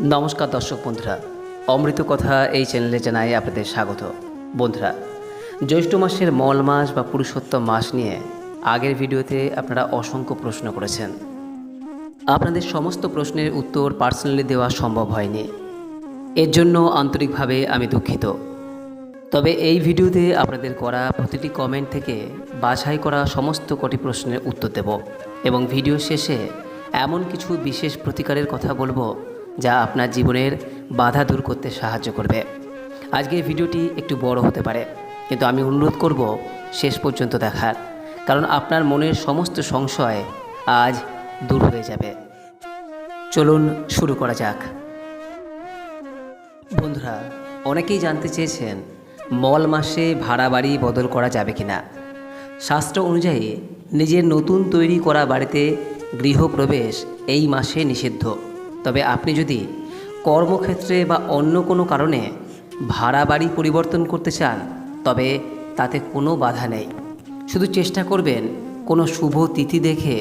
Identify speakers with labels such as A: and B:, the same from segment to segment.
A: নমস্কার দর্শক বন্ধুরা, অমৃত কথা এই চ্যানেলে জানাই আপনাদের স্বাগত। বন্ধুরা, জ্যৈষ্ঠ মাসের মল মাস বা পুরুষোত্তম মাস নিয়ে আগের ভিডিওতে আপনারা অসংখ্য প্রশ্ন করেছেন। আপনাদের সমস্ত প্রশ্নের উত্তর পার্সোনালি দেওয়া সম্ভব হয়নি, এর জন্য আন্তরিকভাবে আমি দুঃখিত। তবে এই ভিডিওতে আপনাদের করা প্রতিটি কমেন্ট থেকে বাছাই করা সমস্ত কটি প্রশ্নের উত্তর দেব এবং ভিডিও শেষে এমন কিছু বিশেষ প্রতিকারের কথা বলবো যা আপনার জীবনের বাধা দূর করতে সাহায্য করবে। আজকের ভিডিওটি একটু বড় হতে পারে, কিন্তু আমি অনুরোধ করব শেষ পর্যন্ত দেখার, কারণ আপনার মনের সমস্ত সংশয় আজ দূর হয়ে যাবে। চলুন শুরু করা যাক। বন্ধুরা, অনেকেই জানতে চেয়েছেন মল মাসে ভাড়া বাড়ি বদল করা যাবে কিনা। শাস্ত্র অনুযায়ী নিজের নতুন তৈরি করা বাড়িতে গৃহপ্রবেশ এই মাসে নিষিদ্ধ। তবে আপনি যদি কর্মক্ষেত্রে বা অন্য কোনো কারণে ভাড়া বাড়ি পরিবর্তন করতে চান, তবে তাতে কোনো বাধা নেই। শুধু চেষ্টা করবেন কোনো শুভ তিথি দেখে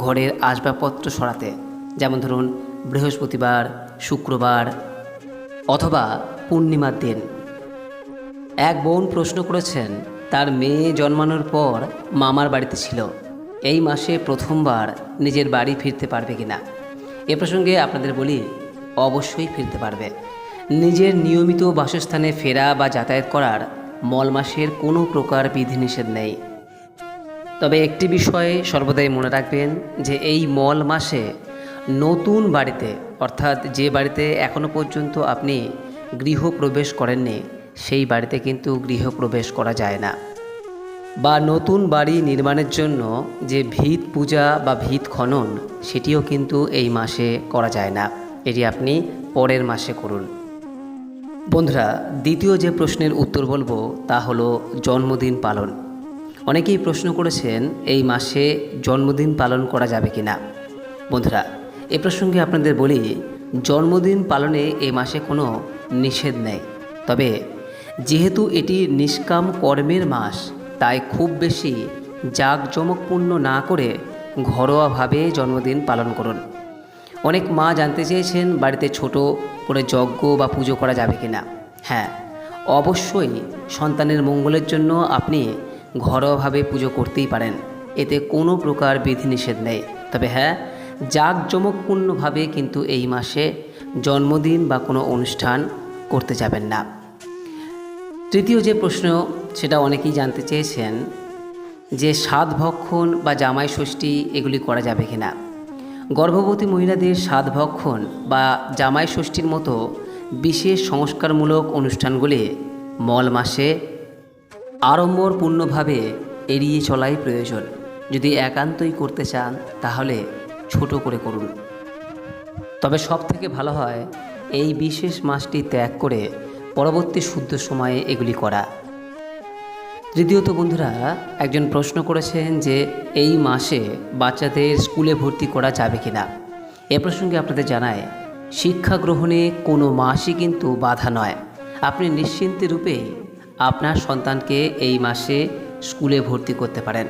A: ঘরের আসবাবপত্র সরাতে, যেমন ধরুন বৃহস্পতিবার, শুক্রবার অথবা পূর্ণিমার দিন। এক বোন প্রশ্ন করেছেন, তার মেয়ে জন্মানোর পর মামার বাড়িতে ছিল, এই মাসে প্রথমবার নিজের বাড়ি ফিরতে পারবে কিনা। এ প্রসঙ্গে আপনাদের বলি, অবশ্যই ফিরতে পারবে। নিজের নিয়মিত বাসস্থানে ফেরা বা যাতায়াত করার মল মাসের কোনো প্রকার বিধিনিষেধ নেই। তবে একটি বিষয়ে সর্বদাই মনে রাখবেন যে এই মল মাসে নতুন বাড়িতে, অর্থাৎ যে বাড়িতে এখনও পর্যন্ত আপনি গৃহপ্রবেশ করেননি, সেই বাড়িতে কিন্তু গৃহপ্রবেশ করা যায় না। বা নতুন বাড়ি নির্মাণের জন্য যে ভিত পূজা বা ভিত খনন, সেটিও কিন্তু এই মাসে করা যায় না, এটি আপনি পরের মাসে করুন। বন্ধুরা, দ্বিতীয় যে প্রশ্নের উত্তর বলবো তা হলো জন্মদিন পালন। অনেকেই প্রশ্ন করেছেন এই মাসে জন্মদিন পালন করা যাবে কি না। বন্ধুরা, এ প্রসঙ্গে আপনাদের বলি, জন্মদিন পালনে এই মাসে কোনো নিষেধ নেই। তবে যেহেতু এটি নিষ্কাম কর্মের মাস, তাই খুব বেশি জাঁকজমকপূর্ণ না করে ঘরোয়াভাবে জন্মদিন পালন করুন। অনেক মা জানতে চেয়েছেন বাড়িতে ছোট করে যজ্ঞ বা পুজো করা যাবে কিনা। হ্যাঁ, অবশ্যই সন্তানের মঙ্গলের জন্য আপনি ঘরোয়াভাবে পুজো করতেই পারেন, এতে কোনো প্রকার বিধিনিষেধ নেই। তবে হ্যাঁ, জাঁকজমকপূর্ণভাবে কিন্তু এই মাসে জন্মদিন বা কোনো অনুষ্ঠান করতে যাবেন না। তৃতীয় যে প্রশ্ন, সেটা অনেকেই জানতে চেয়েছেন যে সাধ ভক্ষণ বা জামাই ষষ্ঠী এগুলি করা যাবে কিনা। গর্ভবতী মহিলাদের সাধ ভক্ষণ বা জামাই ষষ্ঠীর মতো বিশেষ সংস্কারমূলক অনুষ্ঠানগুলি মল মাসে আড়ম্বরপূর্ণভাবে এড়িয়ে চলাই প্রয়োজন। যদি একান্তই করতে চান তাহলে ছোট করে করুন। তবে সব থেকে ভালো হয় এই বিশেষ মাসটি ত্যাগ করে পরবর্তী শুদ্ধ সময়ে এগুলি করা। তৃতীয়ত বন্ধুরা, একজন প্রশ্ন করেছেন যে এই মাসে বাচ্চাদের স্কুলে ভর্তি করা যাবে কিনা। এ প্রসঙ্গে আপনাদের জানায়, শিক্ষা গ্রহণে কোনো মাসই কিন্তু বাধা নয়। আপনি নিশ্চিন্তে রূপে আপনার সন্তানকে এই মাসে স্কুলে ভর্তি করতে পারেন।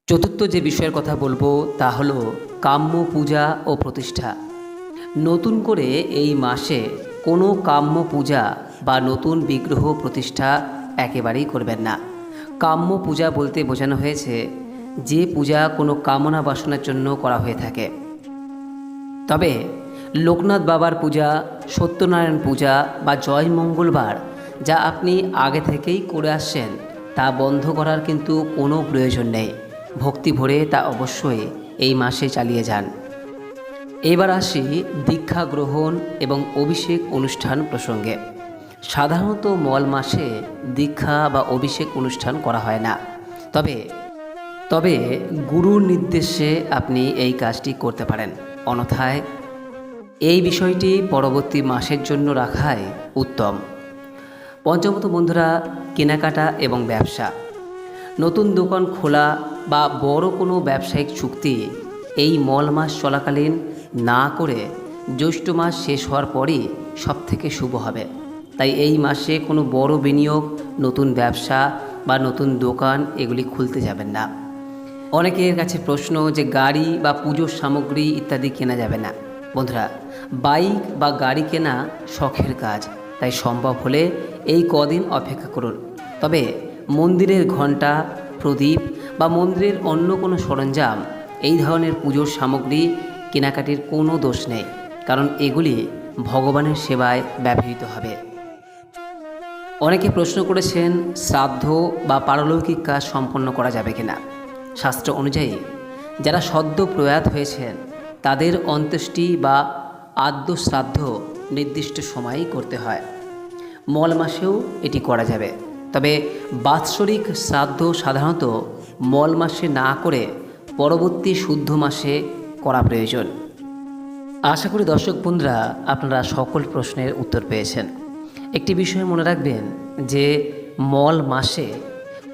A: চতুর্থ যে বিষয়ের কথা বলবো তা হলো কাম্য পূজা ও প্রতিষ্ঠা। নতুন করে এই মাসে কোনো কাম্য পূজা বা নতুন বিগ্রহ প্রতিষ্ঠা একেবারেই করবেন না। কাম্য পূজা বলতে বোঝানো হয়েছে যে পূজা কোনো কামনা বাসনার জন্য করা হয়ে থাকে। তবে লোকনাথ বাবার পূজা, সত্যনারায়ণ পূজা বা জয় মঙ্গলবার যা আপনি আগে থেকেই করে আসছেন, তা বন্ধ করার কিন্তু কোনো প্রয়োজন নেই। ভক্তি ভরে তা অবশ্যই এই মাসে চালিয়ে যান। এবার আসি দীক্ষা গ্রহণ এবং অভিষেক অনুষ্ঠান প্রসঙ্গে। সাধারণত মল মাসে দীক্ষা বা অভিষেক অনুষ্ঠান করা হয় না। তবে গুরুর নির্দেশে আপনি এই কাজটি করতে পারেন, অন্যথায় এই বিষয়টি পরবর্তী মাসের জন্য রাখাই উত্তম। পঞ্চমত বন্ধুরা, কেনাকাটা এবং ব্যবসা। নতুন দোকান খোলা বা বড় কোনো ব্যবসায়িক চুক্তি এই মল মাস চলাকালীন না করে জ্যৈষ্ঠ মাস শেষ হওয়ার পরই সবথেকে শুভ হবে। তাই এই মাসে কোনো বড় বিনিয়োগ, নতুন ব্যবসা বা নতুন দোকান এগুলি খুলতে যাবেন না। অনেকের কাছে প্রশ্ন যে গাড়ি বা পুজোর সামগ্রী ইত্যাদি কেনা যাবে না। বন্ধুরা, বাইক বা গাড়ি কেনা শখের কাজ, তাই সম্ভব হলে এই কদিন অপেক্ষা করুন। তবে মন্দিরের ঘণ্টা, প্রদীপ বা মন্দিরের অন্য কোনো সরঞ্জাম, এই ধরনের পুজোর সামগ্রী কেনাকাটির কোনো দোষ নেই, কারণ এগুলি ভগবানের সেবায় ব্যবহৃত হবে। অনেকে প্রশ্ন করেছেন শ্রাদ্ধ বা পারলৌকিক কাজ সম্পন্ন করা যাবে কিনা। শাস্ত্র অনুযায়ী যারা সদ্য প্রয়াত হয়েছেন তাদের অন্ত্যেষ্টি বা আদ্য শ্রাদ্ধ নির্দিষ্ট সময়েই করতে হয়। মল মাসেও এটি করা যাবে, তবে বাৎসরিক শ্রাদ্ধ সাধারণত মল মাসে না করে পরবর্তী শুদ্ধ মাসে করা প্রয়োজন। আশা করি দর্শক বন্ধুরা আপনারা সকল প্রশ্নের উত্তর পেয়েছেন। একটি বিষয় মনে রাখবেন যে মল মাসে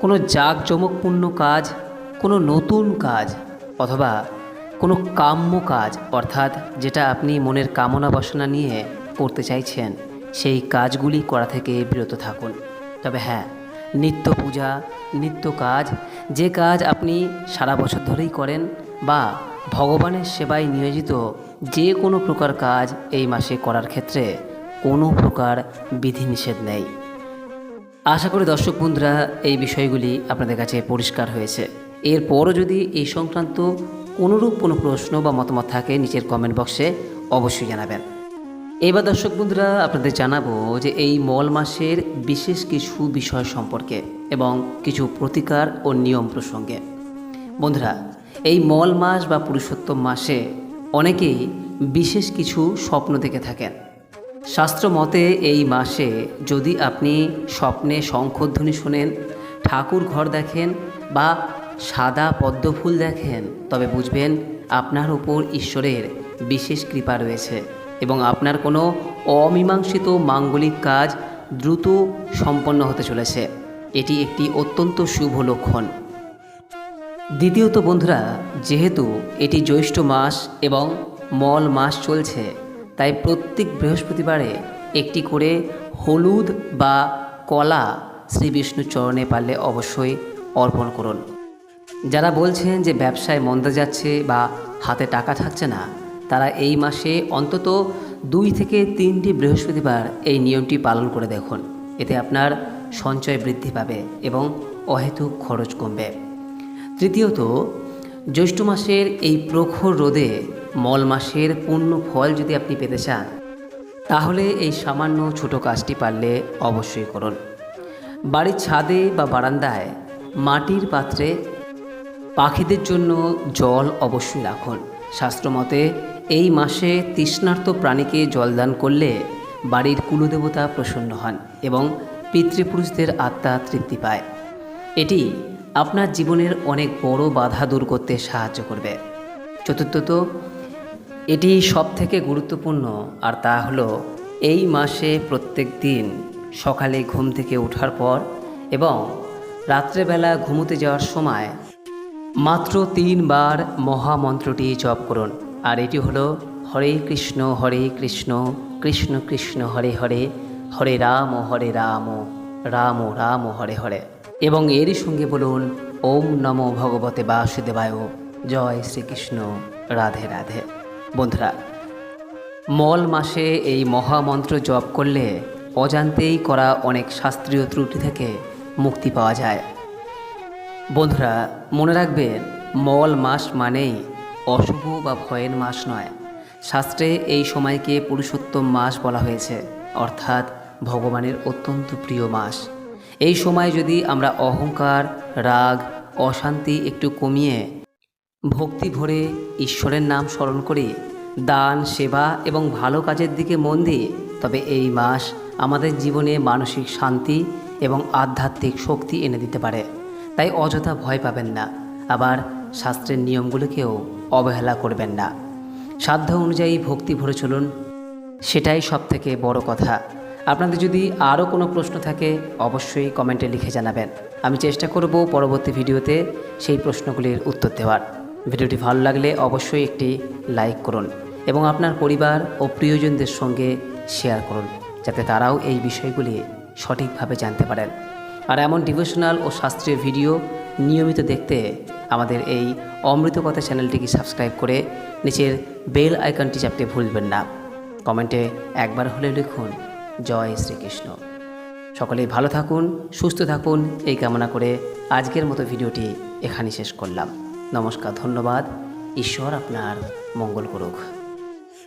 A: কোনো জাঁকজমকপূর্ণ কাজ, কোনো নতুন কাজ অথবা কোনো কাম্য কাজ, অর্থাৎ যেটা আপনি মনের কামনা বাসনা নিয়ে করতে চাইছেন, সেই কাজগুলি করা থেকে বিরত থাকুন। তবে হ্যাঁ, নিত্য পূজা, নিত্য কাজ, যে কাজ আপনি সারা বছর ধরেই করেন বা ভগবানের সেবায় নিয়োজিত যে কোনো প্রকার কাজ এই মাসে করার ক্ষেত্রে কোনো প্রকার বিধিনিষেধ নেই। আশা করি দর্শক বন্ধুরা এই বিষয়গুলি আপনাদের কাছে পরিষ্কার হয়েছে। এরপরও যদি এই সংক্রান্ত কোনোরূপ কোনো প্রশ্ন বা মতামত থাকে নিচের কমেন্ট বক্সে অবশ্যই জানাবেন। এবার দর্শক বন্ধুরা আপনাদের জানাবো যে এই মল মাসের বিশেষ কিছু বিষয় সম্পর্কে এবং কিছু প্রতিকার ও নিয়ম প্রসঙ্গে। বন্ধুরা, এই মল মাস বা পুরুষোত্তম মাসে অনেকেই বিশেষ কিছু স্বপ্ন দেখে থাকেন। শাস্ত্র মতে এই মাসে যদি আপনি স্বপ্নে শঙ্খধ্বনি শোনেন, ঠাকুর ঘর দেখেন বা সাদা পদ্মফুল দেখেন, তবে বুঝবেন আপনার উপর ঈশ্বরের বিশেষ কৃপা রয়েছে এবং আপনার কোনো অমীমাংসিত মাঙ্গলিক কাজ দ্রুত সম্পন্ন হতে চলেছে। এটি একটি অত্যন্ত শুভ লক্ষণ। দ্বিতীয়ত বন্ধুরা, যেহেতু এটি জ্যৈষ্ঠ মাস এবং মল মাস চলছে, তাই প্রত্যেক বৃহস্পতিবারে একটি করে হলুদ বা কলা শ্রী বিষ্ণুর চরণে পারলে অবশ্যই অর্পণ করুন। যারা বলছেন যে ব্যবসায় মন্দা যাচ্ছে বা হাতে টাকা থাকছে না, তারা এই মাসে অন্তত 2 থেকে 3টি বৃহস্পতিবার এই নিয়মটি পালন করে দেখুন। এতে আপনার সঞ্চয় বৃদ্ধি পাবে এবং অহেতুক খরচ কমবে। তৃতীয়ত, জ্যৈষ্ঠ মাসের এই প্রখর রোদে মল মাসের পূর্ণ ফল যদি আপনি পেতে চান, তাহলে এই সামান্য ছোট কাজটি পারলে অবশ্যই করুন। বাড়ির ছাদে বা বারান্দায় মাটির পাত্রে পাখিদের জন্য জল অবশ্যই রাখুন। শাস্ত্রমতে এই মাসে তৃষ্ণার্ত প্রাণীকে জলদান করলে বাড়ির কুলদেবতা প্রসন্ন হন এবং পিতৃপুরুষদের আত্মা তৃপ্তি পায়। এটি আপনার জীবনের অনেক বড় বাধা দূর করতে সাহায্য করবে। চতুর্থত, এটি সবথেকে গুরুত্বপূর্ণ, আর তা হলো এই মাসে প্রত্যেক দিন সকালে ঘুম থেকে ওঠার পর এবং রাত্রেবেলা ঘুমোতে যাওয়ার সময় মাত্র 3 বার মহামন্ত্রটি জপ করুন। আর এটি হলো হরে কৃষ্ণ কৃষ্ণ কৃষ্ণ হরে হরে, হরে রাম রাম রাম হরে হরে। এবং এরই সঙ্গে বলুন ওম নমো ভগবতে বাসুদেবায়, জয় শ্রীকৃষ্ণ, রাধে রাধে। বন্ধুরা, মল মাসে এই মহামন্ত্র জপ করলে অজান্তেই করা অনেক শাস্ত্রীয় ত্রুটি থেকে মুক্তি পাওয়া যায়। বন্ধুরা, মনে রাখবেন মল মাস মানেই অশুভ বা ভয়ের মাস নয়। শাস্ত্রে এই সময়কে পুরুষোত্তম মাস বলা হয়েছে, অর্থাৎ ভগবানের অত্যন্ত প্রিয় মাস। এই সময় যদি আমরা অহংকার, রাগ, অশান্তি একটু কমিয়ে ভক্তি ভরে ঈশ্বরের নাম স্মরণ করি, দান, সেবা এবং ভালো কাজের দিকে মন দিই, তবে এই মাস আমাদের জীবনে মানসিক শান্তি এবং আধ্যাত্মিক শক্তি এনে দিতে পারে। তাই অযথা ভয় পাবেন না, আবার শাস্ত্রের নিয়মগুলোকেও অবহেলা করবেন না। সাধ্য অনুযায়ী ভক্তি ভরে চলুন, সেটাই সবথেকে বড় কথা। আপনাদের যদি আরও কোনো প্রশ্ন থাকে অবশ্যই কমেন্টে লিখে জানাবেন। আমি চেষ্টা করব পরবর্তী ভিডিওতে সেই প্রশ্নগুলির উত্তর দেওয়ার। ভিডিওটি ভালো লাগলে অবশ্যই একটি লাইক করুন এবং আপনার পরিবার ও প্রিয়জনদের সঙ্গে শেয়ার করুন, যাতে তারাও এই বিষয়গুলি সঠিকভাবে জানতে পারেন। আর এমন ডিভোশনাল ও শাস্ত্রীয় ভিডিও নিয়মিত দেখতে আমাদের এই অমৃত কথা চ্যানেলটিকে সাবস্ক্রাইব করে নিচের বেল আইকনটি চাপতে ভুলবেন না। কমেন্টে একবার হলে লিখুন জয় শ্রীকৃষ্ণ। সকলেই ভালো থাকুন, সুস্থ থাকুন এই কামনা করে আজকের মতো ভিডিওটি এখানেই শেষ করলাম। নমস্কার, ধন্যবাদ। ঈশ্বর আপনার মঙ্গল করুক।